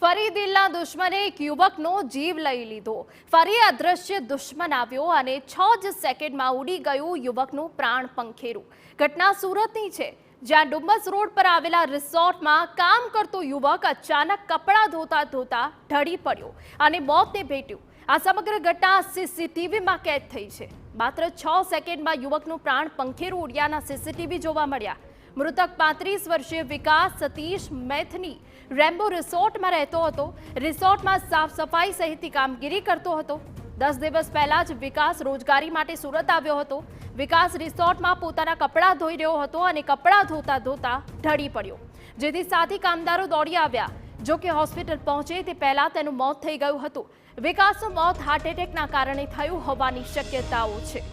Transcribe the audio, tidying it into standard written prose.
ફરી દિલના દુશ્મને એક યુવકનો જીવ લઈ લીધો। ફરી અદ્રશ્ય દુશ્મન આવ્યો અને 6 જ સેકન્ડમાં ઉડી ગયું યુવકનું પ્રાણ પંખેરું। ઘટના સુરતની છે, જ્યાં ડુમ્મસ રોડ પર આવેલા રિસોર્ટમાં કામ કરતો યુવક અચાનક કપડાં ધોતા ધોતા ઢળી પડ્યો અને મોતને ભેટ્યું। આ સમગ્ર ઘટના સીસીટીવીમાં કેદ થઈ છે। માત્ર 6 સેકન્ડમાં યુવકનું પ્રાણ પંખેરું ઉડ્યાના સીસીટીવી જોવા મળ્યા। મૃતક 35 વર્ષીય વિકાસ સતીશ મેથની રેમ્બો રિસોર્ટમાં રહેતો હતો। રિસોર્ટમાં સાફ સફાઈ સહિતની કામગીરી કરતો હતો। 10 દિવસ પહેલા જ વિકાસ રોજગારી માટે સુરત આવ્યો હતો। વિકાસ રિસોર્ટમાં પોતાના કપડાં ધોઈ રહ્યો હતો અને કપડાં ધોતા ધોતા ઢળી પડ્યો, જેથી સાથી કામદારો દોડી આવ્યા। જો કે હોસ્પિટલ પહોંચે તે પહેલા તેનું મોત થઈ ગયું હતું। વિકાસનું મોત હાર્ટ એટેકના કારણે થયું હોવાની શક્યતાઓ છે।